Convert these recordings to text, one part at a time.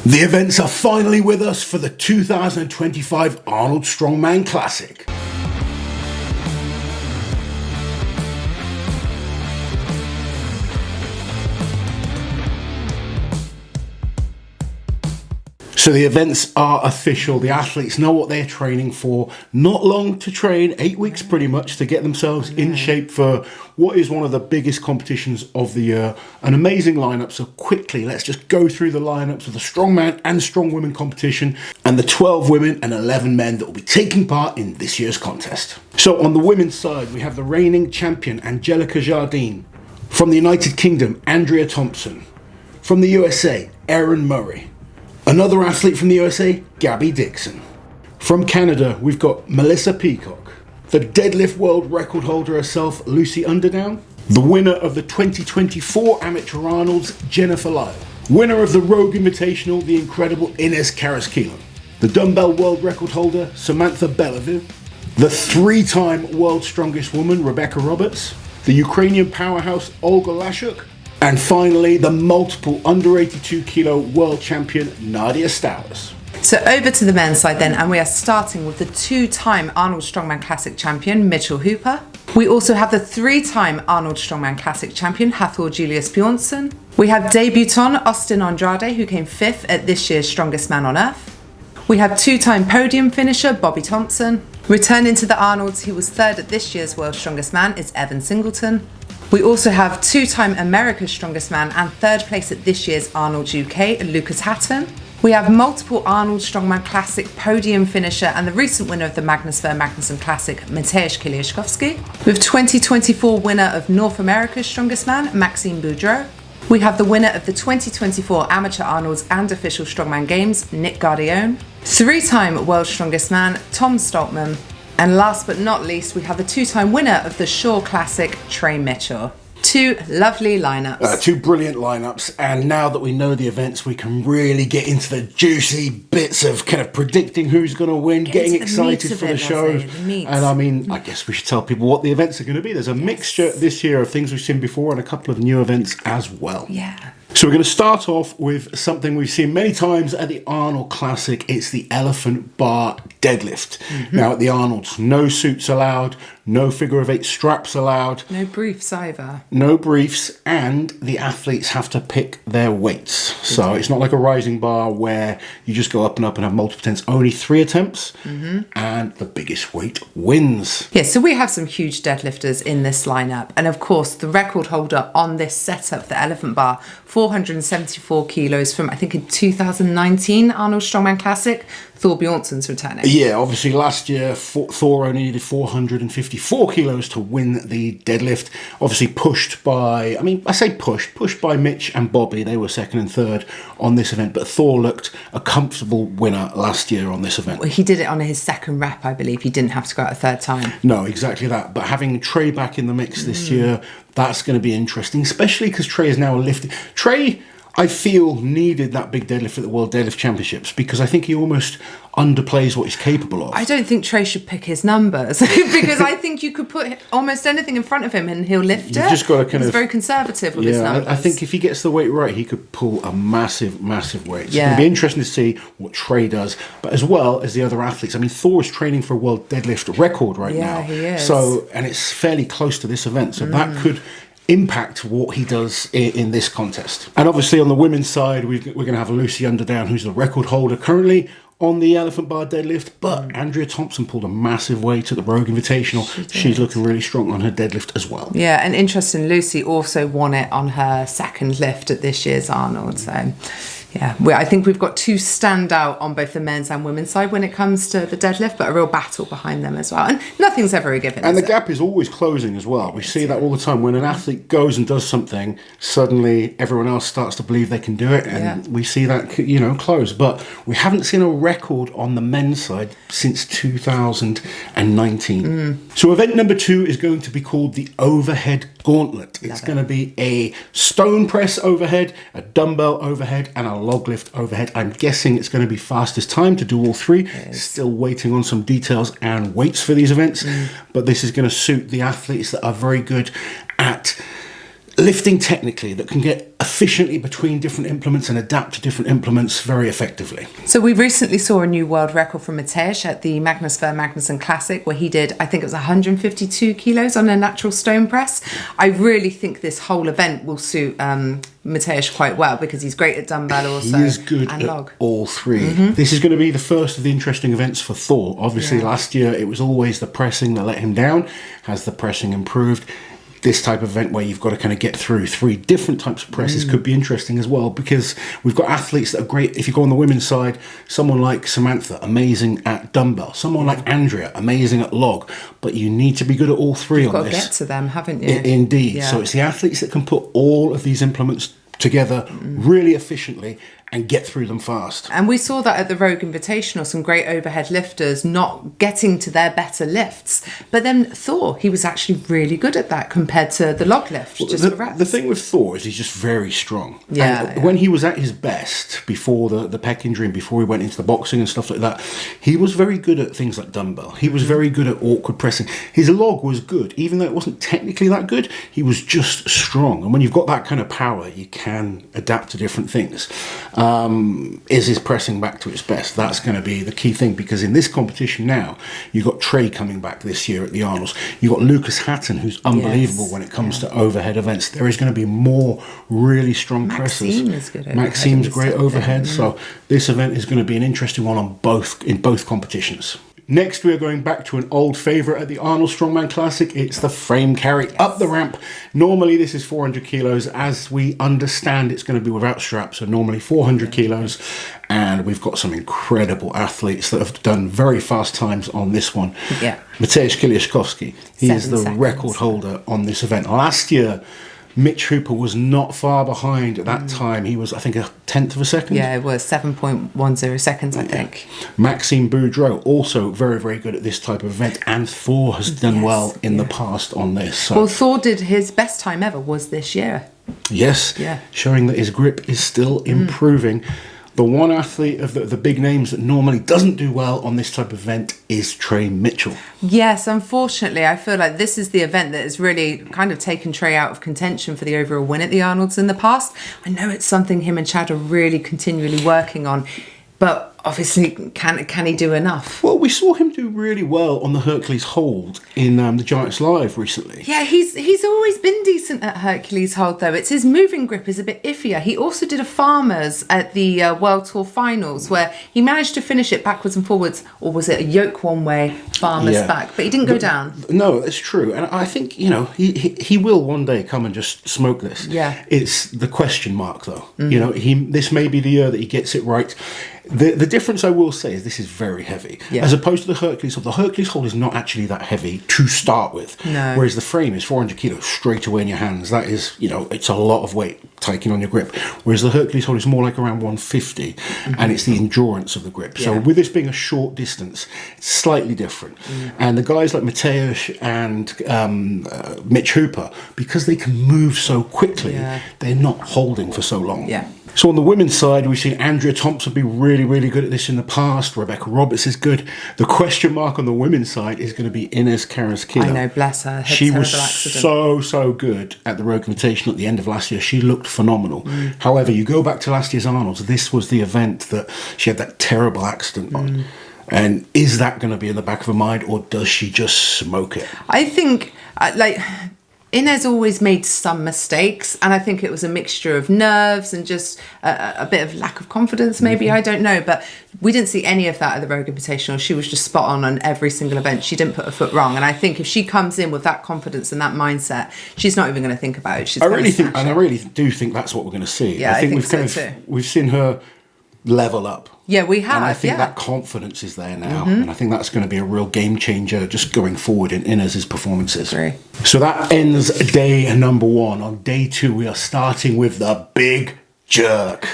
The events are finally with us for the 2025 Arnold Strongman Classic. So the events are official. The athletes know what they're training for. Not long to train, 8 weeks pretty much, to get themselves in shape for what is one of the biggest competitions of the year. An amazing lineup. So quickly, let's just go through the lineups of the Strongman and Strongwoman competition and the 12 women and 11 men that will be taking part in this year's contest. So on the women's side, we have the reigning champion, Angelica Jardine. From the United Kingdom, Andrea Thompson. From the USA, Erin Murray. Another athlete from the USA, Gabby Dixon. From Canada, we've got Melissa Peacock. The deadlift world record holder herself, Lucy Underdown. The winner of the 2024 Amateur Arnold's, Jennifer Lyle. Winner of the Rogue Invitational, the incredible Ines Karaskilo. The dumbbell world record holder, Samantha Bellevue. The three-time world's strongest woman, Rebecca Roberts. The Ukrainian powerhouse, Olga Lashuk. And finally, the multiple under 82 kilo world champion, Nadia Stowers. So over to the men's side then, and we are starting with the two-time Arnold Strongman Classic champion, Mitchell Hooper. We also have the three-time Arnold Strongman Classic champion, Hathor Julius Bjornsson. We have debutant Austin Andrade, who came 5th at this year's Strongest Man on Earth. We have two-time podium finisher, Bobby Thompson. Returning to the Arnolds, he was 3rd at this year's World's Strongest Man, is Evan Singleton. We also have two-time America's Strongest Man and 3rd place at this year's Arnold UK, Lucas Hatton. We have multiple Arnold Strongman Classic podium finisher and the recent winner of the Magnus Ver Magnusson Classic, Mateusz Kiliashkovsky. We have 2024 winner of North America's Strongest Man, Maxime Boudreau. We have the winner of the 2024 Amateur Arnold's and Official Strongman Games, Nick Gardione. 3-time World Strongest Man, Tom Stoltman. And last but not least, we have the 2-time winner of the Shaw Classic, Trey Mitchell. Two lovely lineups. Two brilliant lineups. And now that we know the events, we can really get into the juicy bits of kind of predicting who's going to win, getting excited for the show. And I mean, I guess we should tell people what the events are going to be. There's a mixture this year of things we've seen before and a couple of new events as well. Yeah. So we're going to start off with something we've seen many times at the Arnold Classic. It's the elephant bar deadlift. Now at the Arnolds, no suits allowed, no figure of 8 straps allowed. No briefs either. No briefs, and the athletes have to pick their weights. So it's not like a rising bar where you just go up and have multiple attempts. Only 3 attempts, and the biggest weight wins. Yeah, so we have some huge deadlifters in this lineup. And of course, the record holder on this setup, the elephant bar, 474 kilos from, I think, in 2019 Arnold Strongman Classic. Thor Bjornsson's returning. Yeah, obviously last year Thor only needed 454 kilos to win the deadlift. Obviously pushed by, pushed by Mitch and Bobby. They were 2nd and 3rd on this event, but Thor looked a comfortable winner last year on this event. Well, he did it on his 2nd rep, I believe. He didn't have to go out a 3rd time. No, exactly that. But having Trey back in the mix this year, that's going to be interesting, especially because Trey is now lifting. Trey, I feel, needed that big deadlift at the World Deadlift Championships because I think he almost underplays what he's capable of. I don't think Trey should pick his numbers because I think you could put almost anything in front of him and he'll lift it. You've just got to He's very conservative with his numbers. I think if he gets the weight right, he could pull a massive, massive weight. It's going to be interesting to see what Trey does, but as well as the other athletes. I mean, Thor is training for a World Deadlift record right now. Yeah, he is. So, and it's fairly close to this event, so that could impact what he does in this contest. And obviously on the women's side, we're going to have Lucy Underdown, who's the record holder currently on the elephant bar deadlift, but Andrea Thompson pulled a massive weight at the Rogue Invitational. She's looking really strong on her deadlift as well. Yeah, and interesting, Lucy also won it on her 2nd lift at this year's Arnold, so yeah, I think we've got 2 standout on both the men's and women's side when it comes to the deadlift, but a real battle behind them as well. And nothing's ever a given. And the gap is always closing as well. We see that all the time. When an athlete goes and does something, suddenly everyone else starts to believe they can do it, and we see that, close. But we haven't seen a record on the men's side since 2019. So event number 2 is going to be called the Overhead Gauntlet. It's going to be a stone press overhead, a dumbbell overhead, and a log lift overhead. I'm guessing it's going to be fastest time to do all 3. Still waiting on some details and weights for these events, but this is going to suit the athletes that are very good at lifting technically that can get efficiently between different implements and adapt to different implements very effectively. So we recently saw a new world record from Mateusz at the Magnus Ver Magnusson Classic, where he did, I think it was 152 kilos on a natural stone press. I really think this whole event will suit Mateusz quite well, because he's great at dumbbell also. He is good and at log. all three. This is going to be the first of the interesting events for Thor. Obviously, last year it was always the pressing that let him down. Has the pressing improved? This type of event where you've got to kind of get through 3 different types of presses could be interesting as well, because we've got athletes that are great. If you go on the women's side, someone like Samantha, amazing at dumbbell. Someone like Andrea, amazing at log. But you need to be good at all 3 You've on got this. to get to them, haven't you? Indeed. Yeah. So it's the athletes that can put all of these implements together really efficiently and get through them fast. And we saw that at the Rogue Invitational, some great overhead lifters not getting to their better lifts. But then Thor, he was actually really good at that compared to the log lift, just for reps. The thing with Thor is he's just very strong. Yeah, And when he was at his best, before the pec injury and before he went into the boxing and stuff like that, he was very good at things like dumbbell. He was very good at awkward pressing. His log was good. Even though it wasn't technically that good, he was just strong. And when you've got that kind of power, you can adapt to different things. Is his pressing back to its best? That's going to be the key thing, because in this competition now, you've got Trey coming back this year at the Arnolds. You've got Lucas Hatton, who's unbelievable when it comes to overhead events. There is going to be more really strong pressers. Is good overhead. Maxime's great overhead. So this event is going to be an interesting one in both competitions. Next, we are going back to an old favourite at the Arnold Strongman Classic. It's the frame carry up the ramp. Normally, this is 400 kilos. As we understand, it's going to be without straps, so normally 400 kilos. And we've got some incredible athletes that have done very fast times on this one. Yeah. Mateusz Kiliaszkowski, he is the 7 seconds. record holder on this event. Last year, Mitch Hooper was not far behind at that time. He was, I think, 1/10 of a second. Yeah, it was 7.10 seconds, I think. Maxime Boudreau, also very, very good at this type of event. And Thor has done well in the past on this. So. Well, Thor did his best time ever was this year. Yes, showing that his grip is still improving. The one athlete of the big names that normally doesn't do well on this type of event is Trey Mitchell. Yes, unfortunately, I feel like this is the event that has really kind of taken Trey out of contention for the overall win at the Arnolds in the past. I know it's something him and Chad are really continually working on, but obviously, can he do enough? Well, we saw him do really well on the Hercules hold in the Giants Live recently. Yeah, he's always been decent at Hercules hold, though. It's his moving grip is a bit iffier. He also did a Farmers at the World Tour Finals, where he managed to finish it backwards and forwards, or was it a yoke one way, Farmers back? But he didn't go down. No, it's true. And I think, he will one day come and just smoke this. Yeah. It's the question mark, though. This may be the year that he gets it right. The difference I will say is this is very heavy. Yeah. As opposed to the Hercules hold. The Hercules hold is not actually that heavy to start with. No. Whereas the frame is 400 kilos straight away in your hands. That is, it's a lot of weight taking on your grip. Whereas the Hercules hold is more like around 150. And it's the endurance of the grip. So with this being a short distance, it's slightly different. And the guys like Mateusz and Mitch Hooper, because they can move so quickly, they're not holding for so long. Yeah. So on the women's side, we've seen Andrea Thompson be really, really good at this in the past. Rebecca Roberts is good. The question mark on the women's side is going to be Inez Carrasquillo. I know, bless her. She was accident. so good at the Rogue Invitational at the end of last year. She looked phenomenal. However, you go back to last year's Arnold's, this was the event that she had that terrible accident on. And is that going to be in the back of her mind, or does she just smoke it? I think, Inez always made some mistakes, and I think it was a mixture of nerves and just a bit of lack of confidence, maybe, I don't know. But we didn't see any of that at the Rogue Invitational. She was just spot on every single event. She didn't put a foot wrong. And I think if she comes in with that confidence and that mindset, she's not even going to think about it. I really do think that's what we're going to see. Yeah, I think we've seen her level up. Yeah, we have. And I think that confidence is there now. And I think that's going to be a real game changer just going forward in Inez's performances. Agree. So that ends day number 1. On day 2, we are starting with the big jerk.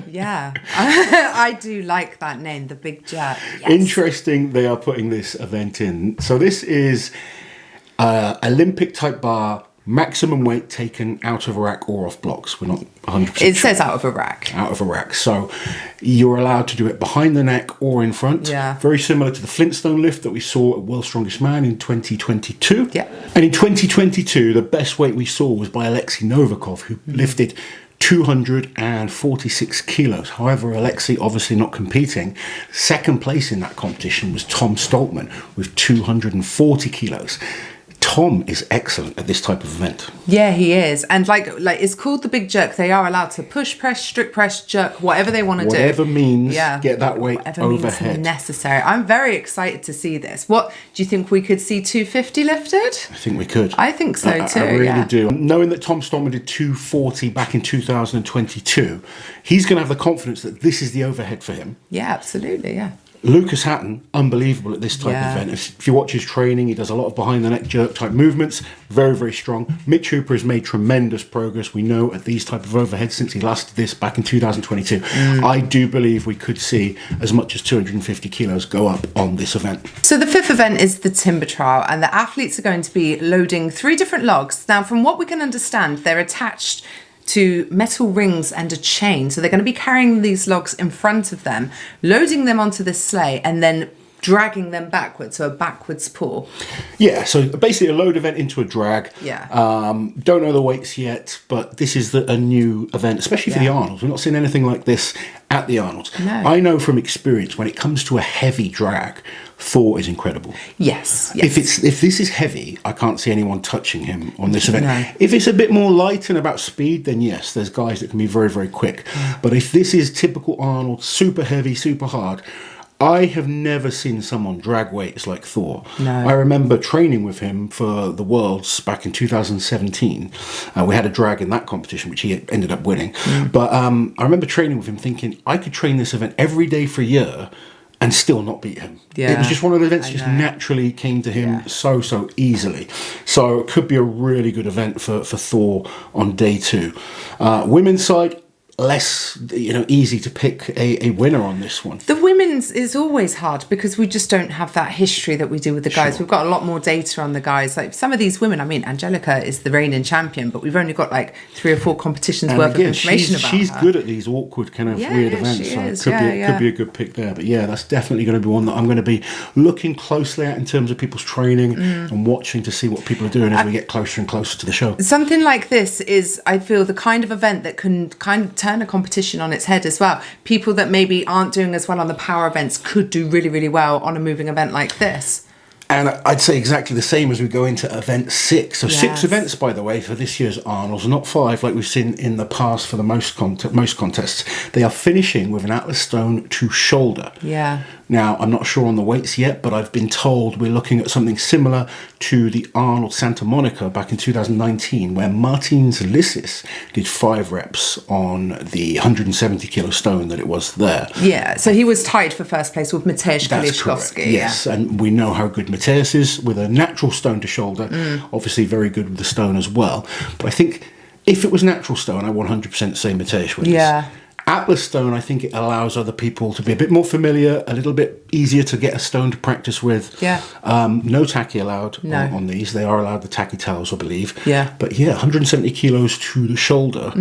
Yeah, I do like that name, the Big Jerk. Yes. Interesting they are putting this event in. So this is Olympic type bar maximum weight taken out of a rack or off blocks. We're not 100% It says out of a rack. Out of a rack. So you're allowed to do it behind the neck or in front. Yeah. Very similar to the Flintstone lift that we saw at World's Strongest Man in 2022. Yeah. And in 2022, the best weight we saw was by Alexei Novikov, who lifted 246 kilos. However, Alexei obviously not competing. Second place in that competition was Tom Stoltman with 240 kilos. Tom is excellent at this type of event. Yeah, he is. And like it's called the big jerk. They are allowed to push press, strict press, jerk, whatever they want to do. Whatever means get that weight whatever overhead. Means necessary. I'm very excited to see this. What do you think we could see 250 lifted? I think we could. I think so too. I really do. Knowing that Tom Stoltman did 240 back in 2022, he's going to have the confidence that this is the overhead for him. Yeah, absolutely. Yeah. Lucas Hatton, unbelievable at this type of event. If you watch his training, he does a lot of behind the neck jerk type movements. Very, very strong. Mitch Hooper has made tremendous progress, we know, at these type of overheads since he last did this back in 2022. I do believe we could see as much as 250 kilos go up on this event. So the fifth event is the timber trial, and the athletes are going to be loading 3 different logs. Now, from what we can understand, they're attached to metal rings and a chain. So they're going to be carrying these logs in front of them, loading them onto this sleigh, and then dragging them backwards, so a backwards pull. Yeah, so basically a load event into a drag. Yeah. Don't know the weights yet, but this is a new event, especially for the Arnolds. We're not seeing anything like this at the Arnolds. No. I know from experience, when it comes to a heavy drag, Thor is incredible. Yes. If this is heavy, I can't see anyone touching him on this event. No. If it's a bit more light and about speed, then yes, there's guys that can be very, very quick. But if this is typical Arnold, super heavy, super hard, I have never seen someone drag weights like Thor. No. I remember training with him for the Worlds back in 2017. We had a drag in that competition, which he ended up winning. But I remember training with him thinking, I could train this event every day for a year and still not beat him. Yeah, it was just one of the events I just know. naturally came to him so easily. So it could be a really good event for Thor on day 2. Women's side, less easy to pick a winner on this one. The women's is always hard because we just don't have that history that we do with the guys. We've got a lot more data on the guys. Like some of these women, I mean, Angelica is the reigning champion, but we've only got like 3 or 4 competitions worth of information about she's her. good at these awkward kind of weird events. So it could be a good pick there. But yeah, that's definitely going to be one that I'm going to be looking closely at in terms of people's training and watching to see what people are doing as we get closer and closer to the show. Something like this is, I feel, the kind of event that can kind of turn a competition on its head as well. People that maybe aren't doing as well on the power events could do really, really well on a moving event like this. And I'd say exactly the same as we go into event 6. So 6 Yes. events, by the way, for this year's Arnold's, not 5 like we've seen in the past for the most contests. They are finishing with an Atlas stone to shoulder. Yeah. Now, I'm not sure on the weights yet, but I've been told we're looking at something similar to the Arnold Santa Monica back in 2019, where Martins Lissis did 5 reps on the 170 kilo stone that it was there. Yeah, so he was tied for first place with Mateusz That's correct. Kaliszkowski. Yes, and we know how good Mateusz is with a natural stone to shoulder. Obviously, very good with the stone as well. But I think if it was natural stone, I 100% say Mateusz wins. Yeah. Atlas stone, I think it allows other people to be a bit more familiar, a little bit easier to get a stone to practice with. Yeah. No tacky allowed No. on these. They are allowed the tacky towels, I believe. Yeah. But yeah, 170 kilos to the shoulder.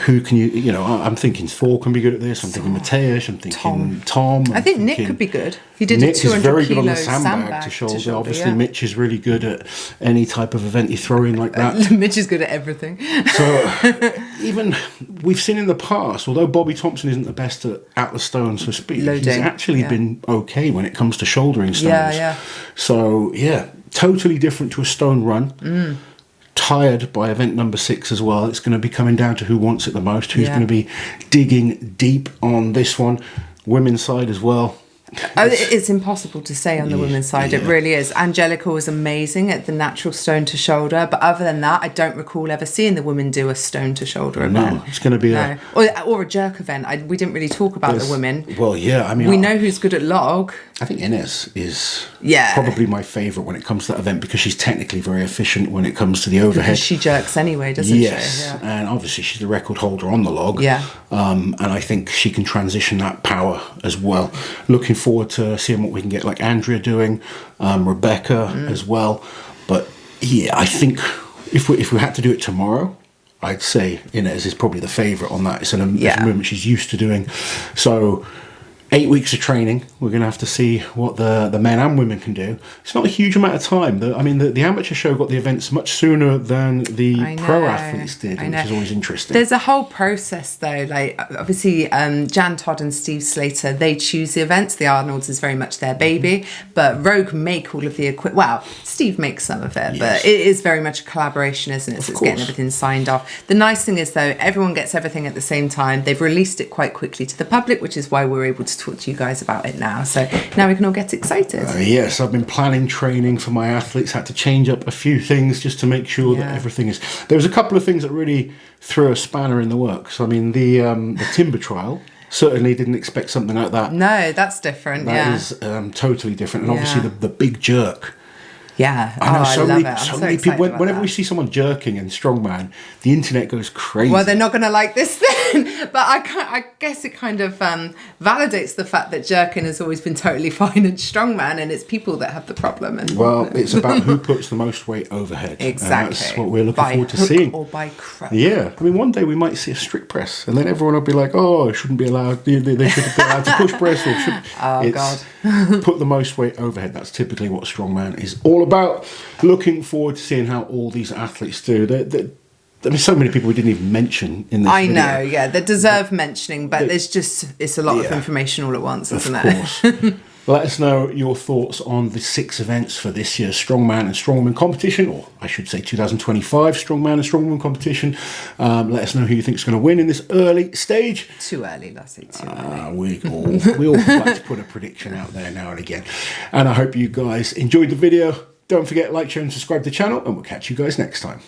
Who can I'm thinking Thor can be good at this. I'm thinking Mateusz. I'm thinking Tom. I think Nick could be good. He did Nick a 200 is very good on the kilo sandbag to shoulder. Obviously, yeah. Mitch is really good at any type of event you throw in like that. Mitch is good at everything. So even we've seen in the past, although Bobby Thompson isn't the best at Atlas stones for speed, he's Loading, actually been okay when it comes to shouldering stones. Yeah. So yeah, totally different to a stone run. Tired by event number 6 as well. It's going to be coming down to who wants it the most, who's going to be digging deep on this one. Women's side as well. It's impossible to say on the women's side. It really is. Angelica was amazing at the natural stone to shoulder, but other than that, I don't recall ever seeing the women do a stone to shoulder event. No, it's going to be or a jerk event. We didn't really talk about the women. Well, yeah, I mean, We know who's good at log. I think Ines is Yeah. probably my favourite when it comes to that event because she's technically very efficient when it comes to the overhead. Because she jerks anyway, doesn't Yes, she? Yeah. and obviously she's the record holder on the log. Yeah. And I think she can transition that power as well. Looking forward to seeing what we can get like Andrea doing, Rebecca as well. But yeah, I think if we had to do it tomorrow, I'd say Inez is probably the favourite on that. It's it's a movement she's used to doing. So 8 weeks of training, we're going to have to see what the men and women can do. It's not a huge amount of time. The amateur show got the events much sooner than the pro athletes did, which is always interesting. There's a whole process though. Like obviously, Jan Todd and Steve Slater, they choose the events. The Arnolds is very much their baby, but Rogue make all of the equipment. Well, Steve makes some of it, but it is very much a collaboration, isn't it? So it's getting everything signed off. The nice thing is though, everyone gets everything at the same time. They've released it quite quickly to the public, which is why we're able to talk to you guys about it now. So now we can all get excited. Yes, I've been planning training for my athletes. Had to change up a few things just to make sure that everything is. There was a couple of things that really threw a spanner in the works. I mean, the timber trial. Certainly didn't expect something like that. No, that's different. That is totally different, and obviously the big jerk. Yeah, I know I love it. So many people. Whenever we see someone jerking in strongman, the internet goes crazy. Well, they're not going to like this then, but I guess it kind of validates the fact that jerking has always been totally fine in strongman, and it's people that have the problem. And well, it's about who puts the most weight overhead. Exactly. That's what we're looking forward to hook seeing. Or by crook. Yeah, I mean, one day we might see a strict press, and then everyone will be like, "Oh, it shouldn't be allowed. They shouldn't be allowed to push press." Or should. Oh God. Put the most weight overhead. That's typically what strongman is all about. Looking forward to seeing how all these athletes do. I mean, so many people we didn't even mention in this video. I know, they deserve mentioning, but it's a lot of information all at once, isn't it? Of course. Let us know your thoughts on the 6 events for this year's Strongman and Strongwoman competition, or I should say 2025 Strongman and Strongwoman competition. Let us know who you think is going to win in this early stage. Too early, let's say too early. We all like to put a prediction out there now and again. And I hope you guys enjoyed the video. Don't forget, like, share and subscribe to the channel, and we'll catch you guys next time.